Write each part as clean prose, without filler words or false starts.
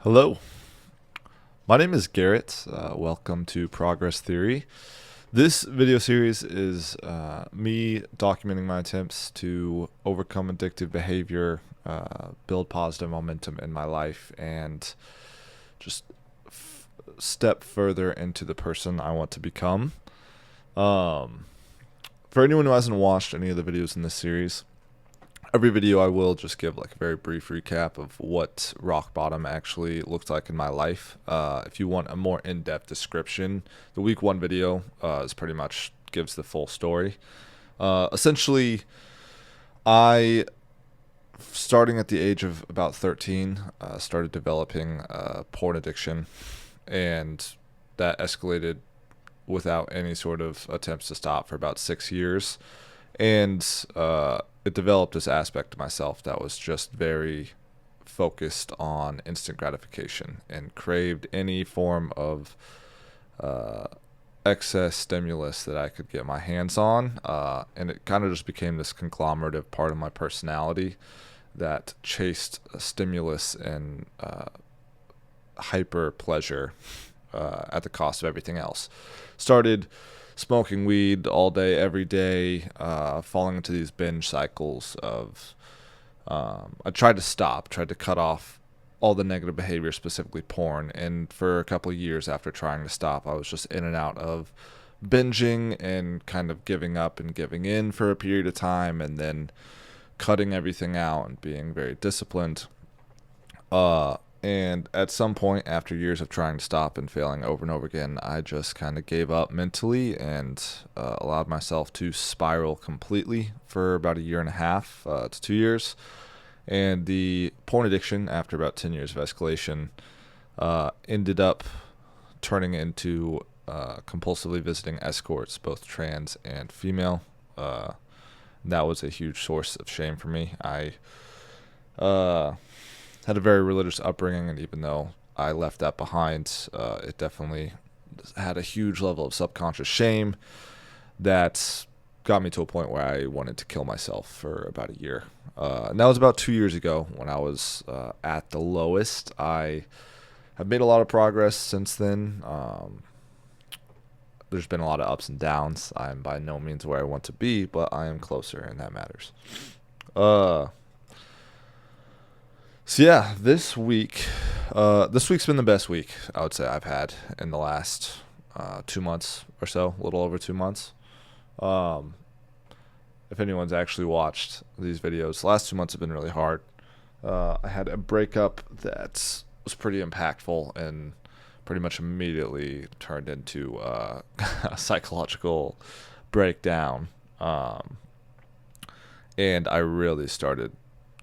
Hello, my name is Garrett. Welcome to Progress Theory. This video series is me documenting my attempts to overcome addictive behavior, build positive momentum in my life, and just step further into the person I want to become. Um, for anyone who hasn't watched any of the videos in this series, every video I will just give like a very brief recap of what rock bottom actually looked like in my life. If you want a more in-depth description, the week one video is pretty much gives the full story. Essentially, I, starting at the age of about 13, started developing porn addiction, and that escalated without any sort of attempts to stop for about 6 years. And it developed this aspect of myself that was just very focused on instant gratification and craved any form of uh, excess stimulus that I could get my hands on. And it kind of just became this conglomerative part of my personality that chased stimulus and hyper pleasure at the cost of everything else. Started smoking weed all day, every day, falling into these binge cycles of. I tried to stop, tried to cut off all the negative behavior, specifically porn. And for a couple of years after trying to stop, I was just in and out of binging and kind of giving up and giving in for a period of time, and then cutting everything out and being very disciplined. And at some point, after years of trying to stop and failing over and over again, I just kind of gave up mentally and allowed myself to spiral completely for about a year and a half to 2 years. And the porn addiction, after about 10 years of escalation, ended up turning into compulsively visiting escorts, both trans and female. That was a huge source of shame for me. I had a very religious upbringing, and even though I left that behind, it definitely had a huge level of subconscious shame that got me to a point where I wanted to kill myself for about a year. And that was about 2 years ago when I was at the lowest. I have made a lot of progress since then. There's been a lot of ups and downs. I'm by no means where I want to be, but I am closer, and that matters. So yeah, this week's been the best week I would say I've had in the last 2 months or so, a little over 2 months. Um, if anyone's actually watched these videos, the last 2 months have been really hard. I had a breakup that was pretty impactful and pretty much immediately turned into a psychological breakdown. And I really started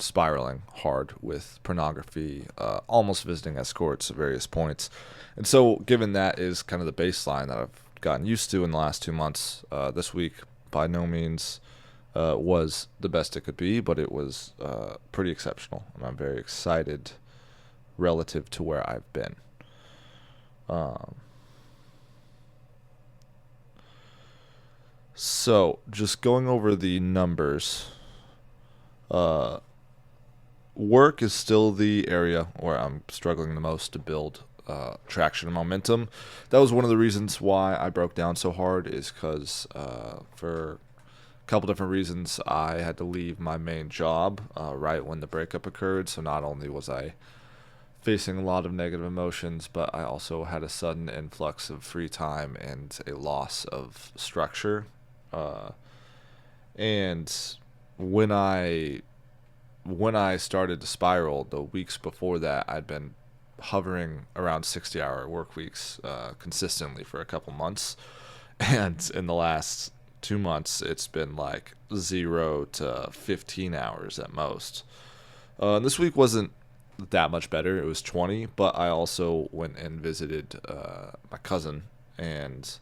spiraling hard with pornography, almost visiting escorts at various points. And so, given that is kind of the baseline that I've gotten used to in the last 2 months, this week by no means was the best it could be, but it was pretty exceptional. And I'm very excited relative to where I've been. So, just going over the numbers. Work is still the area where I'm struggling the most to build traction and momentum. That was one of the reasons why I broke down so hard, is because for a couple different reasons I had to leave my main job right when the breakup occurred. So not only was I facing a lot of negative emotions, but I also had a sudden influx of free time and a loss of structure. Uh, and when I started to spiral, the weeks before that, I'd been hovering around 60-hour work weeks consistently for a couple months. And in the last 2 months, it's been like 0 to 15 hours at most. This week wasn't that much better. It was 20, but I also went and visited my cousin and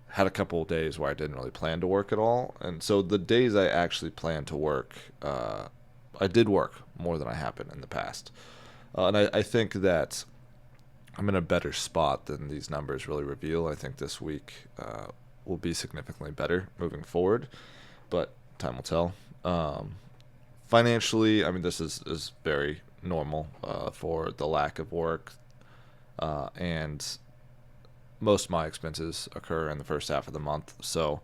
had a couple of days where I didn't really plan to work at all. And so the days I actually planned to work, I did work more than I have been in the past. And I think that I'm in a better spot than these numbers really reveal. I think this week will be significantly better moving forward, but time will tell. Financially, I mean, this is very normal for the lack of work, and most of my expenses occur in the first half of the month. So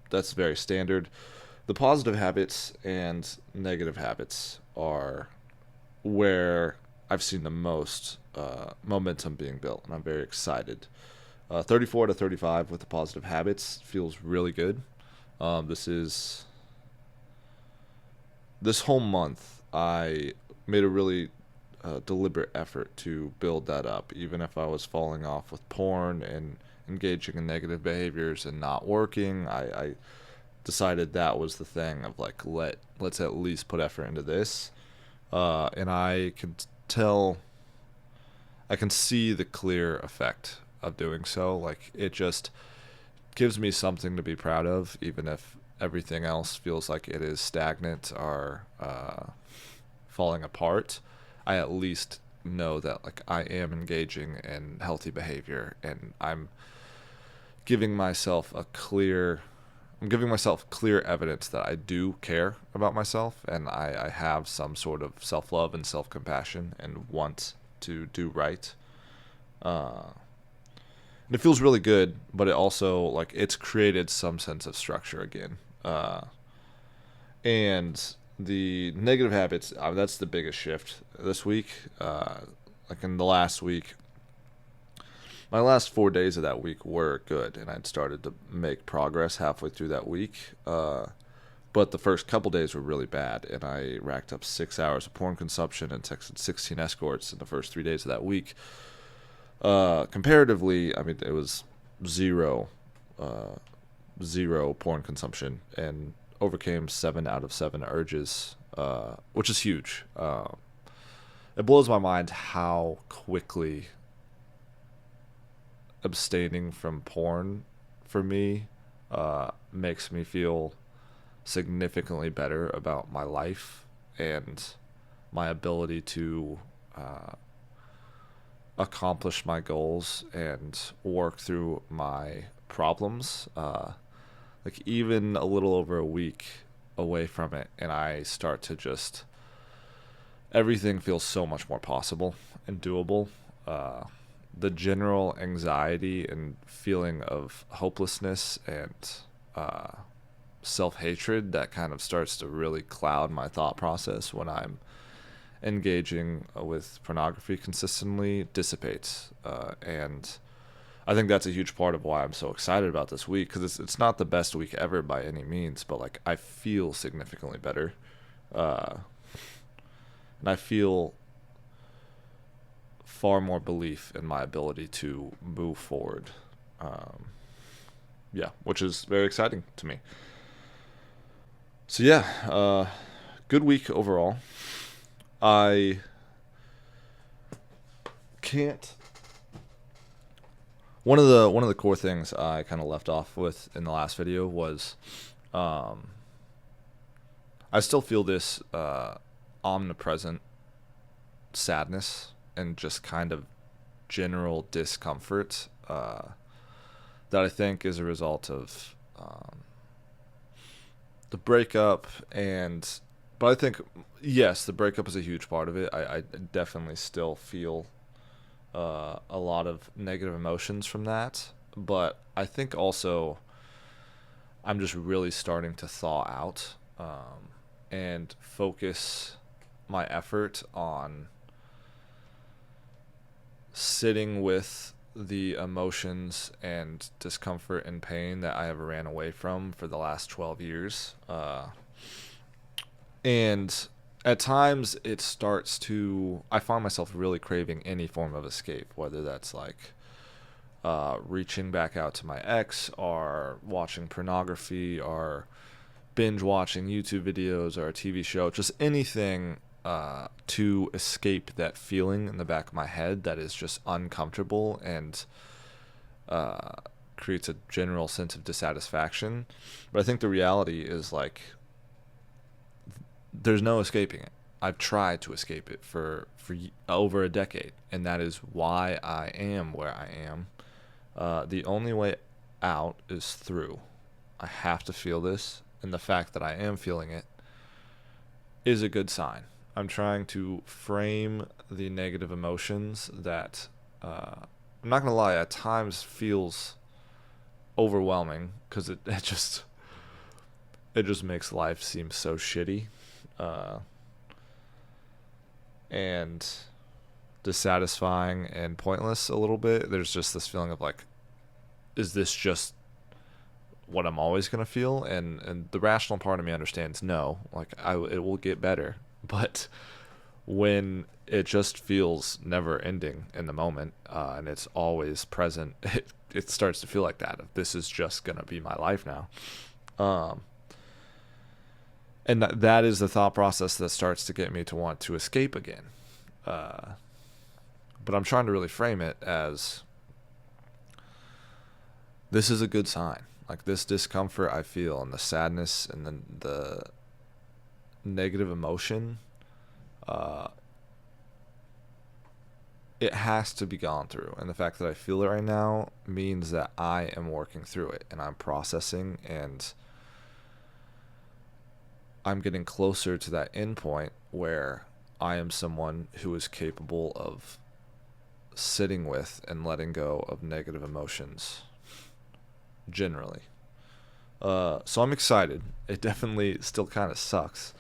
that's very standard. The positive habits and negative habits are where I've seen the most momentum being built, and I'm very excited. 34 to 35 with the positive habits feels really good. This whole month I made a really deliberate effort to build that up, even if I was falling off with porn and engaging in negative behaviors and not working. I decided that was the thing of like, let's at least put effort into this, and I can see the clear effect of doing so. Like, it just gives me something to be proud of, even if everything else feels like it is stagnant or falling apart. I at least know that like I am engaging in healthy behavior, and giving myself I'm giving myself clear evidence that I do care about myself, and I have some sort of self-love and self-compassion and want to do right. And it feels really good, but it also, like, it's created some sense of structure again. And the negative habits, that's the biggest shift this week. Like in the last week, my last 4 days of that week were good, and I'd started to make progress halfway through that week. But the first couple days were really bad, and I racked up 6 hours of porn consumption and texted 16 escorts in the first 3 days of that week. Comparatively, I mean, it was zero porn consumption, and overcame 7 out of 7 urges, which is huge. It blows my mind how quickly abstaining from porn for me makes me feel significantly better about my life and my ability to accomplish my goals and work through my problems. Like, even a little over a week away from it, and I start to just, everything feels so much more possible and doable. The general anxiety and feeling of hopelessness and self-hatred that kind of starts to really cloud my thought process when I'm engaging with pornography consistently dissipates. And I think that's a huge part of why I'm so excited about this week, because it's not the best week ever by any means, but like, I feel significantly better. And I feel far more belief in my ability to move forward. Yeah, which is very exciting to me. So yeah, good week overall. I can't. One of the core things I kind of left off with in the last video was, I still feel this omnipresent sadness and just kind of general discomfort that I think is a result of the breakup. But I think, yes, the breakup is a huge part of it. I definitely still feel a lot of negative emotions from that, but I think also I'm just really starting to thaw out and focus my effort on sitting with the emotions and discomfort and pain that I have ran away from for the last 12 years. And at times I find myself really craving any form of escape, whether that's like reaching back out to my ex, or watching pornography, or binge watching YouTube videos, or a TV show, just anything to escape that feeling in the back of my head that is just uncomfortable and creates a general sense of dissatisfaction. But I think the reality is, like, there's no escaping it. I've tried to escape it for over a decade, and that is why I am where I am. The only way out is through. I have to feel this, and the fact that I am feeling it is a good sign. I'm trying to frame the negative emotions that I'm not gonna lie, at times feels overwhelming because it just makes life seem so shitty, uh, and dissatisfying and pointless a little bit. There's just this feeling of like, is this just what I'm always gonna feel? And the rational part of me understands no, like it will get better, but when it just feels never ending in the moment, and it's always present, it starts to feel like that. This is just gonna be my life now. Um, and that is the thought process that starts to get me to want to escape again. But I'm trying to really frame it as this is a good sign. Like this discomfort I feel and the sadness and then the negative emotion, it has to be gone through. And the fact that I feel it right now means that I am working through it and I'm processing, and I'm getting closer to that end point where I am someone who is capable of sitting with and letting go of negative emotions generally. So I'm excited. It definitely still kind of sucks,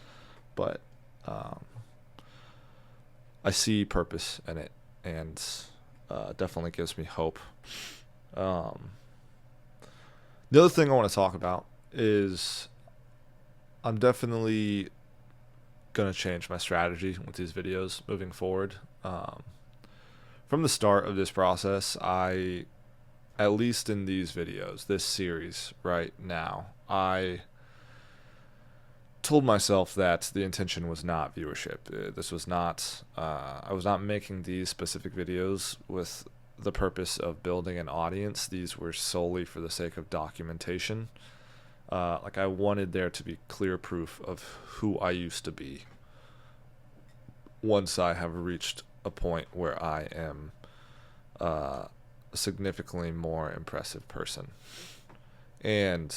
but I see purpose in it, and definitely gives me hope. The other thing I want to talk about is I'm definitely going to change my strategy with these videos moving forward. From the start of this process, at least in these videos, this series right now, I told myself that the intention was not viewership. This was not, I was not making these specific videos with the purpose of building an audience. These were solely for the sake of documentation. Like I wanted there to be clear proof of who I used to be once I have reached a point where I am a significantly more impressive person. And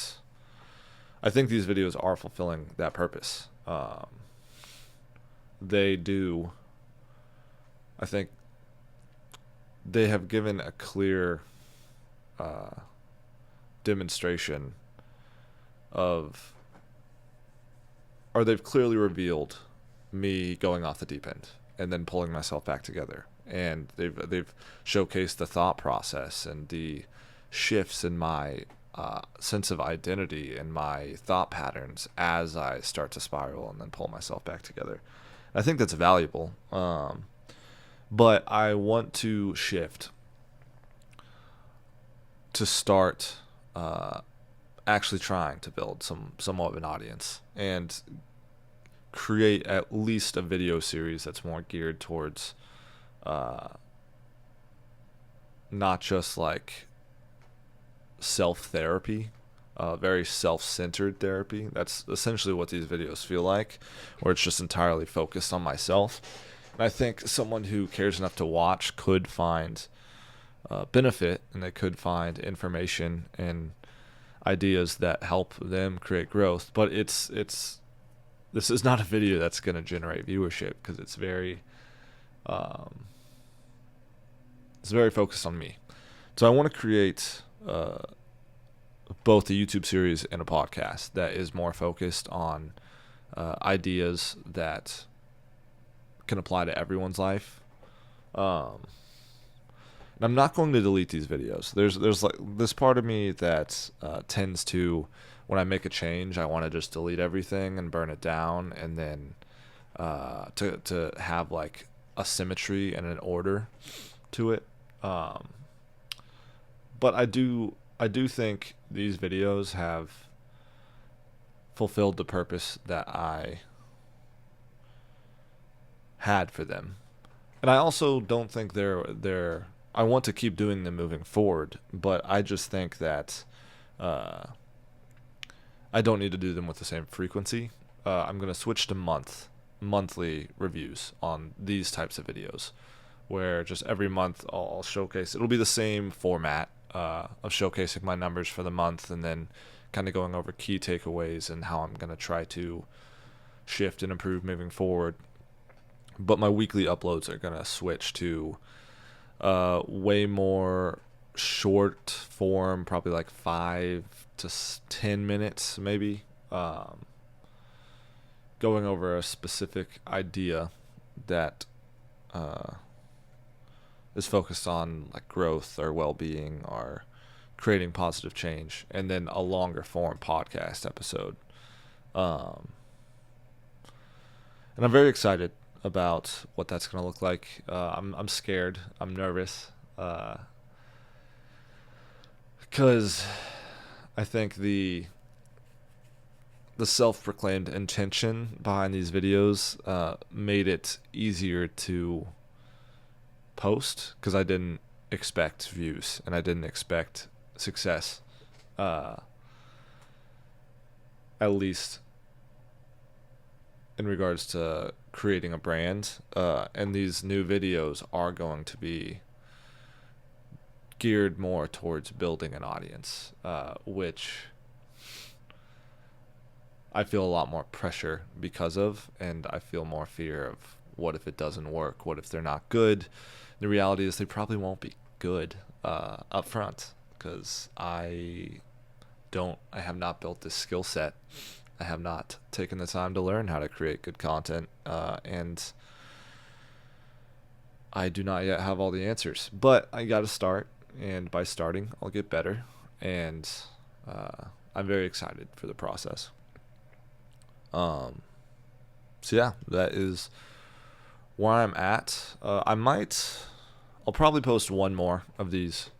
I think these videos are fulfilling that purpose. They do. I think they have given a clear demonstration of, or they've clearly revealed me going off the deep end and then pulling myself back together. And they've showcased the thought process and the shifts in my sense of identity and my thought patterns as I start to spiral and then pull myself back together. I think that's valuable. But I want to shift to start actually trying to build somewhat of an audience and create at least a video series that's more geared towards not just like self-therapy, very self-centered therapy. That's essentially what these videos feel like, where it's just entirely focused on myself. And I think someone who cares enough to watch could find benefit, and they could find information and ideas that help them create growth. But this is not a video that's going to generate viewership because it's very focused on me. So I want to create both a YouTube series and a podcast that is more focused on ideas that can apply to everyone's life. And I'm not going to delete these videos. There's like this part of me that tends to, when I make a change, I want to just delete everything and burn it down, and then to have like a symmetry and an order to it. But I do think these videos have fulfilled the purpose that I had for them. And I also don't think they're I want to keep doing them moving forward, but I just think that I don't need to do them with the same frequency. I'm going to switch to monthly reviews on these types of videos, where just every month I'll showcase. It'll be the same format of showcasing my numbers for the month and then kind of going over key takeaways and how I'm going to try to shift and improve moving forward. but my weekly uploads are gonna switch to way more short form, probably like 5 to 10 minutes, maybe, going over a specific idea that is focused on like growth or well-being or creating positive change, and then a longer form podcast episode. Um, and I'm very excited about what that's going to look like. I'm scared. I'm nervous. Because I think the self-proclaimed intention behind these videos made it easier to post, because I didn't expect views and I didn't expect success, at least in regards to creating a brand. And these new videos are going to be geared more towards building an audience, which I feel a lot more pressure because of, and I feel more fear of what if it doesn't work? What if they're not good? The reality is they probably won't be good up front, because I have not built this skill set. I have not taken the time to learn how to create good content, and I do not yet have all the answers. But I got to start, and by starting, I'll get better, and I'm very excited for the process. So yeah, that is where I'm at. I'll probably post one more of these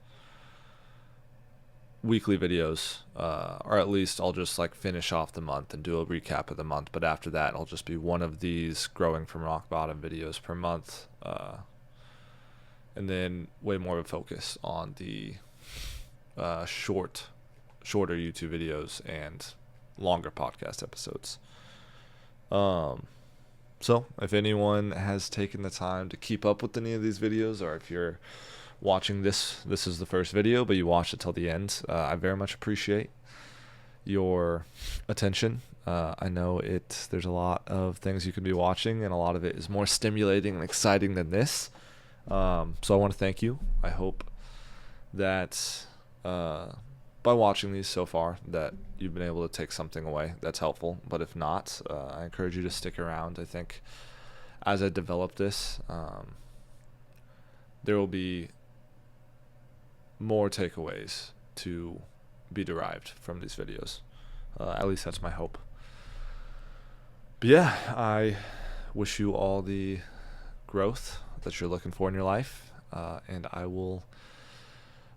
weekly videos, or at least I'll just like finish off the month and do a recap of the month. But after that, I'll just be one of these growing from rock bottom videos per month, and then way more of a focus on the shorter YouTube videos and longer podcast episodes. So if anyone has taken the time to keep up with any of these videos, or if you're watching this is the first video, but you watched it till the end, I very much appreciate your attention. I know there's a lot of things you could be watching, and a lot of it is more stimulating and exciting than this. So I want to thank you. I hope that by watching these so far that you've been able to take something away that's helpful. But if not, I encourage you to stick around. I think as I develop this, there will be more takeaways to be derived from these videos. At least that's my hope. But yeah, I wish you all the growth that you're looking for in your life, and I will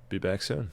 be back soon.